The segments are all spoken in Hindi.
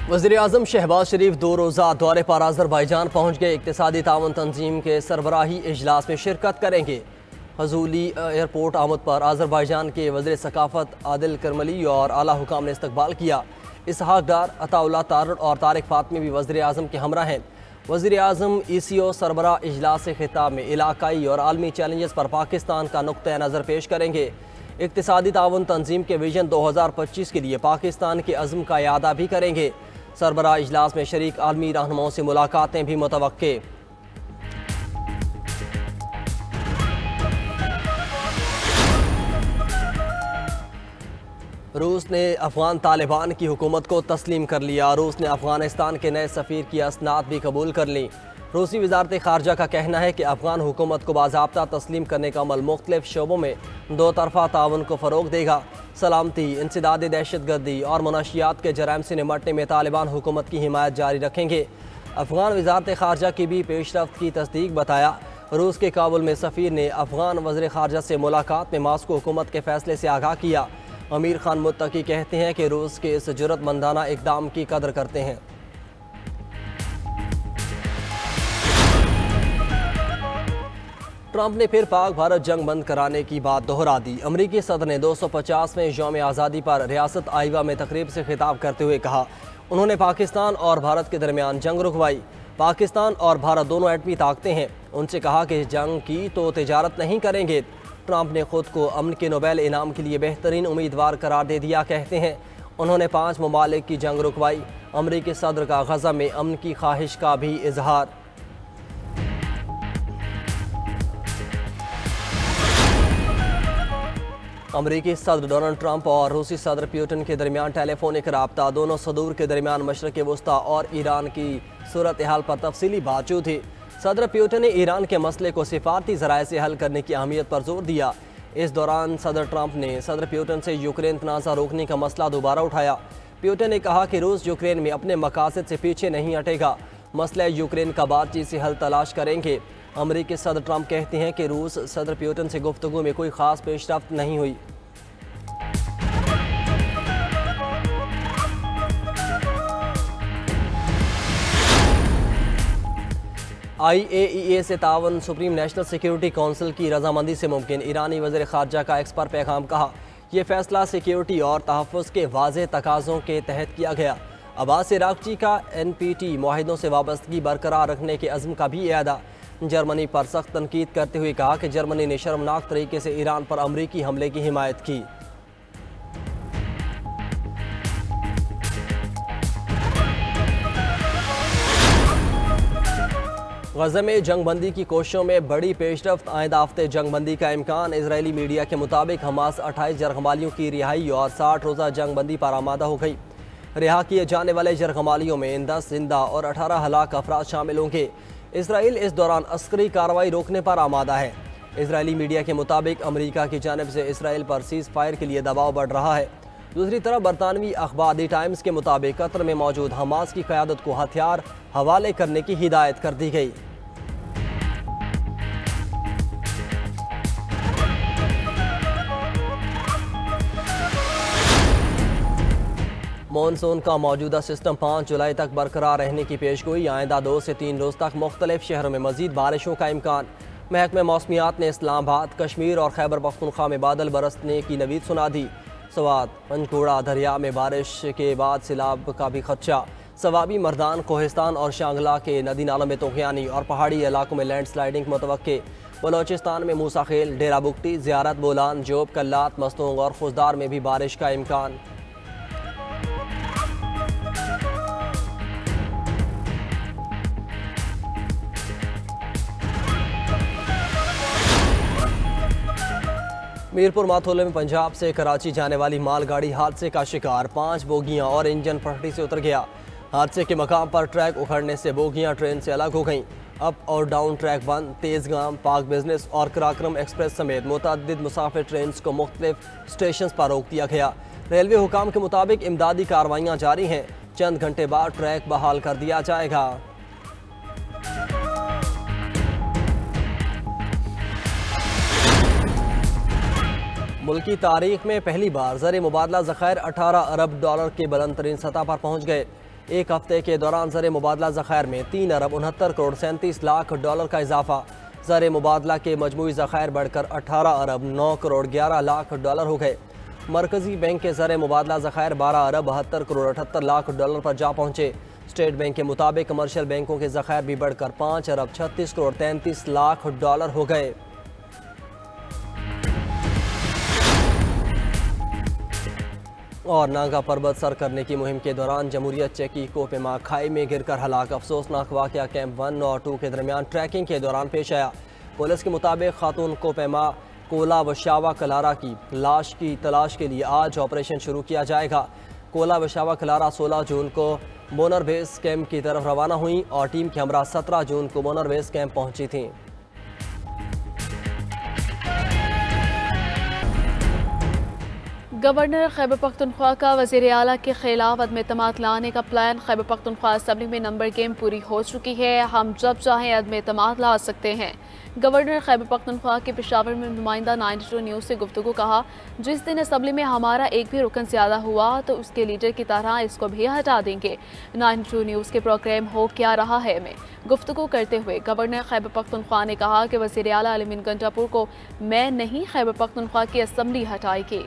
वज़ीर-ए-आज़म शहबाज शरीफ 2 रोज़ा दौरे पर आज़रबाईजान पहुँच गए। इक़्तिसादी ताउन तंजीम के सरबराही इजलास में शिरकत करेंगे। हजूली एयरपोर्ट आमद पर आज़रबाईजान के वज़ीर सकाफ़त आदिल करमली और आला हुकाम ने इस्तकबाल किया। इसहाक डार, अताउल्लाह तारड़ और तारिक फातमी भी वज़ीर-ए-आज़म के हमरा हैं। वज़ीर-ए-आज़म ECO सरबराह इजलास खिताब में इलाकाई और आलमी चैलेंजेस पर पाकिस्तान का नुक्ता नज़र पेश करेंगे। इक़्तिसादी ताउन तंजीम के विजन 2025 के लिए पाकिस्तान के अज़्म का यादा भी करेंगे। सरबराह इजलास में शरीक आलमी रहनुमाओं से मुलाकातें भी मुतवक्के। रूस ने अफगान तालिबान की हुकूमत को तस्लीम कर लिया। रूस ने अफगानिस्तान के नए सफ़ीर की असनाद भी कबूल कर ली। रूसी वज़ारत ख़ारजा का कहना है कि अफगान हुकूमत को बाज़ाब्ता तस्लीम करने का अमल मुख्तलिफ शोबों में दो तरफ़ा ताउन को फ़रोग़ देगा। सलामती, इंसदादी दहशतगर्दी और मुनशियात के जराइम से निमटने में तालिबान हुकूमत की हिमायत जारी रखेंगे। अफगान वज़ारत ख़ारजा की भी पेशरफ्त की तस्दीक बताया। रूस के काबुल में सफ़ीर ने अफगान वज़ीर ख़ारजा से मुलाकात में मास्को हुकूमत के फ़ैसले से आगाह किया। अमीर खान मुत्तकी कहते हैं कि रूस के इस जुर्रतमंदाना इक़दाम की कदर करते हैं। ट्रंप ने फिर पाक भारत जंग बंद कराने की बात दोहरा दी। अमरीकी सदर ने 250वें यौम आज़ादी पर रियासत आइवा में तकरीब से खिताब करते हुए कहा, उन्होंने पाकिस्तान और भारत के दरमियान जंग रुकवाई। पाकिस्तान और भारत दोनों एटमी ताकतें हैं। उनसे कहा कि जंग की तो तिजारत नहीं करेंगे। ट्रंप ने खुद को अमन के नोबेल इनाम के लिए बेहतरीन उम्मीदवार करार दे दिया। कहते हैं उन्होंने 5 ममालिक की जंग रुकवाई। अमरीकी सदर का गज़ा में अमन की ख्वाहिश का भी इजहार। अमरीकी सदर डोनाल्ड ट्रंप और रूसी सदर पुतिन के दरमियान टेलीफोनिक रब्ता। दोनों सदूर के दरमियान मशरक़ वस्ता और ईरान की सूरत हाल पर तफसीली बातचीत थी। सदर पुतिन ने ईरान के मसले को सिफारती ज़राए से हल करने की अहमियत पर जोर दिया। इस दौरान सदर ट्रंप ने सदर पुतिन से यूक्रेन तनाज़ा रोकने का मसला दोबारा उठाया। पुतिन ने कहा कि रूस यूक्रेन में अपने मकासद से पीछे नहीं हटेगा। मसला यूक्रेन का बातचीत से हल तलाश करेंगे। अमरीकी सदर ट्रंप कहते हैं कि रूस सदर पुतिन से गुफ्तगू में कोई ख़ास पेशरफ्त नहीं हुई। IAEA से तावन सुप्रीम नेशनल सिक्योरिटी काउंसिल की रजामंदी से मुमकिन। ईरानी वज़ीर ख़ारजा का एक्स पर पैगाम। कहा, यह फ़ैसला सिक्योरिटी और तहफ़्फ़ुज़ के वाज़ेह तकाज़ों के तहत किया गया। अब्बास इराक़ची का NPT मुआहिदों से वाबस्तगी बरकरार रखने के अज़्म का भी इयादा। जर्मनी पर सख्त तनकीद करते हुए कहा कि जर्मनी ने शर्मनाक तरीके से ईरान पर अमरीकी हमले की हिमायत की। गज़ा में जंगबंदी की कोशिशों में बड़ी पेशरफ्त। आइंदा हफ्ते जंगबंदी का इम्कान। इजरायली मीडिया के मुताबिक हमास 28 जरगमालियों की रिहाई और 60 रोज़ा जंगबंदी पर आमादा हो गई। रिहा किए जाने वाले जरगमालियों में 10 जिंदा और 18 हलाक अफराद शामिल होंगे। इसराइल इस दौरान अस्करी कार्रवाई रोकने पर आमादा है। इजरायली मीडिया के मुताबिक अमरीका की जानिब से इसराइल पर सीज़ फायर के लिए दबाव बढ़ रहा है। दूसरी तरफ बरतानवी अखबार द टाइम्स के मुताबिक कतर में मौजूद हमास की क़यादत को हथियार हवाले करने की हिदायत कर दी गई। मॉनसून का मौजूदा सिस्टम 5 जुलाई तक बरकरार रहने की पेशगोई। आइंदा 2 से 3 रोज़ तक मुख्तलिफ शहरों में मज़ीद बारिशों का इम्कान। महकमे मौसमियात ने इस्लामाबाद, कश्मीर और खैबर पख्तूनख्वा में बादल बरसने की नवीद सुना दी। सवात पंचकूड़ा दरिया में बारिश के बाद सैलाब का भी खदशा। सवाबी, मर्दान, कोहिस्तान और शांगला के नदी नालों में तूफ़ानी और पहाड़ी इलाकों में लैंड स्लाइडिंग मुतवक्के। बलोचिस्तान में मूसा खेल, डेरा बुगटी, ज़ियारत, बोलान, जोब, कल्लात, मस्तूंग और खुशदार में भी बारिश का इम्कान। मीरपुर माथोले में पंजाब से कराची जाने वाली मालगाड़ी हादसे का शिकार। 5 बोगियां और इंजन पटरी से उतर गया। हादसे के मकाम पर ट्रैक उखड़ने से बोगियां ट्रेन से अलग हो गईं। अप और डाउन ट्रैक बंद। तेज़गाम, पाक बिजनेस और कराक्रम एक्सप्रेस समेत मुतअद्दिद मुसाफिर ट्रेन को मुख्तलिफ स्टेशन पर रोक दिया गया। रेलवे हुकाम के मुताबिक इमदादी कार्रवाइयाँ जारी हैं। चंद घंटे बाद ट्रैक बहाल कर दिया जाएगा। मुल्की तारीख में पहली बार ज़र मुबादला ज़ख़ायर $18 अरब के बुलंद तरीन सतह पर पहुँच गए। एक हफ्ते के दौरान ज़र मुबादला ज़खायर में 3 अरब 69 करोड़ 37 लाख डॉलर का इजाफा। ज़र मुबादला के मजमूई ज़खायर बढ़कर 18 अरब 9 करोड़ 11 लाख डॉलर हो गए। मरकज़ी बैंक के ज़र मुबादला ज़खायर 12 अरब 72 करोड़ 78 लाख डॉलर पर जा पहुँचे। स्टेट बैंक के मुताबिक कमर्शियल बैंकों के ज़खायर भी बढ़कर 5 अरब 36 करोड़ 33 लाख डॉलर हो गए। और नागा पर्वत सर करने की मुहिम के दौरान जमहूरियत चेकी कोपेमा खाई में गिरकर हलाक। अफसोसनाक वाक़या कैंप 1 और 2 के दरमियान ट्रैकिंग के दौरान पेश आया। पुलिस के मुताबिक खातून कोपेमा कोला वशावा कलारा की लाश की तलाश के लिए आज ऑपरेशन शुरू किया जाएगा। कोला वशावा कलारा 16 जून को मोनर बेस कैंप की तरफ रवाना हुई और टीम के हमरा 17 जून को मोनर बेस कैंप पहुंची थी। गवर्नर खैबर पख्तूनख्वा का वज़ीर आला के खिलाफ अदम एतमाद लाने का प्लान। खैबर पख्तूनख्वा असम्बली में नंबर गेम पूरी हो चुकी है, हम जब चाहें अदम एतमाद ला सकते हैं। गवर्नर खैबर पख्तूनख्वा के पेशावर में नुमाइंदा 92 न्यूज़ से गुफ्तगू कहा, जिस दिन असम्बली में हमारा एक भी रुकन ज़्यादा हुआ तो उसके लीडर की तरह इसको भी हटा देंगे। 92 न्यूज़ के प्रोग्राम हो क्या रहा है में गुफ्तगू करते हुए गवर्नर खैबर पख्तूनख्वा ने कहा कि वज़ीर आला अली गंजापुर को मैं नहीं खैबर पख्तूनख्वा की असम्बली हटाएगी।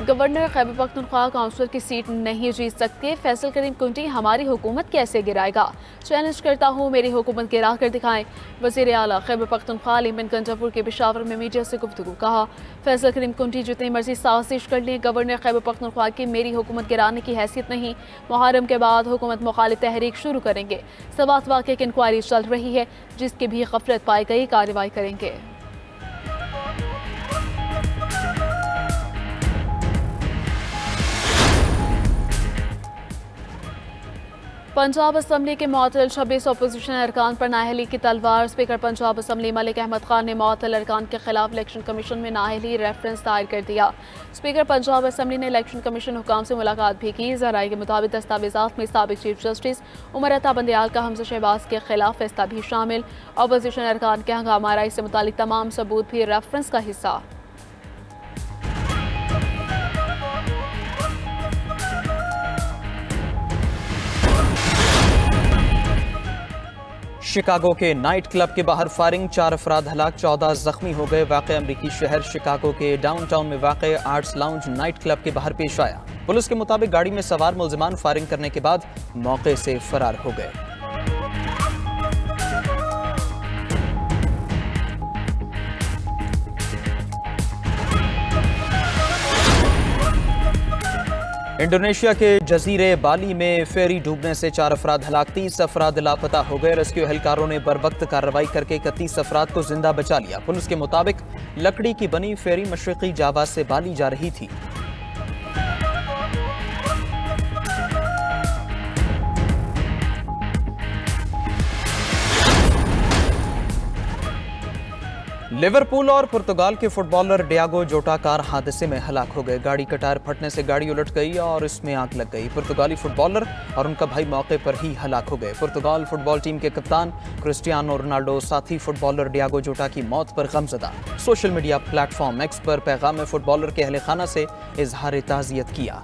गवर्नर खैबर पख्तूनख्वा काउंसिल की सीट नहीं जीत सकते, फैसल करीम कुंटी हमारी हुकूमत कैसे गिराएगा? चैलेंज करता हूँ मेरी हुकूमत गिरा कर दिखाएं। वज़ीर आला खैबर पख्तूनख्वा अलीमन गंजापुर के पेशावर में मीडिया से गुफ्तगू। कहा, फैसल करीम कुंटी जितनी मर्जी साजिश कर लें, गवर्नर खैबर पख्तूनख्वा की मेरी हुकूमत गिराने की हैसियत नहीं। मुहर्रम के बाद हुकूमत मुखालिफ तहरीक शुरू करेंगे। सवात वाक़े की इंक्वायरी चल रही है, जिसकी भी गफलत पाई गई कार्रवाई करेंगे। पंजाब असम्बली के मुअत्तल 26 अपोजिशन अरकान पर नाअहली की तलवार। स्पीकर पंजाब असम्बली मलिक अहमद खान ने मुअत्तल अरकान के खिलाफ इलेक्शन कमीशन में नाअहली रेफरेंस दायर कर दिया। स्पीकर पंजाब असम्बली ने इलेक्शन कमीशन हुकाम से मुलाकात भी की। ज़राए के मुताबिक दस्तावेज़ात में साबिक चीफ जस्टिस उमर अता बंदयाल का हमजा शहबाज के खिलाफ फैसला भी शामिल। अपोजिशन अरकान के हंगामा आराई से मुतालिक तमाम सबूत भी रेफरेंस का हिस्सा। शिकागो के नाइट क्लब के बाहर फायरिंग, 4 अफराद हलाक, 14 जख्मी हो गए। वाक़या अमरीकी शहर शिकागो के डाउनटाउन में वाक़े आर्ट्स लाउंज नाइट क्लब के बाहर पेश आया। पुलिस के मुताबिक गाड़ी में सवार मुल्जिमान फायरिंग करने के बाद मौके से फरार हो गए। इंडोनेशिया के जजीरे बाली में फेरी डूबने से 4 अफराद हलाक, 30 अफराद लापता हो गए। रेस्क्यू एहलकारों ने बरवक्त कार्रवाई करके 31 अफराद को जिंदा बचा लिया। पुलिस के मुताबिक लकड़ी की बनी फेरी मशरकी जावा से बाली जा रही थी। लिवरपूल और पुर्तगाल के फुटबॉलर डियागो जोटा कार हादसे में हलाक हो गए। गाड़ी का टायर फटने से गाड़ी उलट गई और इसमें आग लग गई। पुर्तगाली फुटबॉलर और उनका भाई मौके पर ही हलाक हो गए। पुर्तगाल फुटबॉल टीम के कप्तान क्रिस्टियानो रोनाल्डो साथी फुटबॉलर डियागो जोटा की मौत पर गमज़दा। सोशल मीडिया प्लेटफॉर्म एक्स पर पैगाम फुटबॉलर के अहले खाना से इजहार ताज़ियत किया।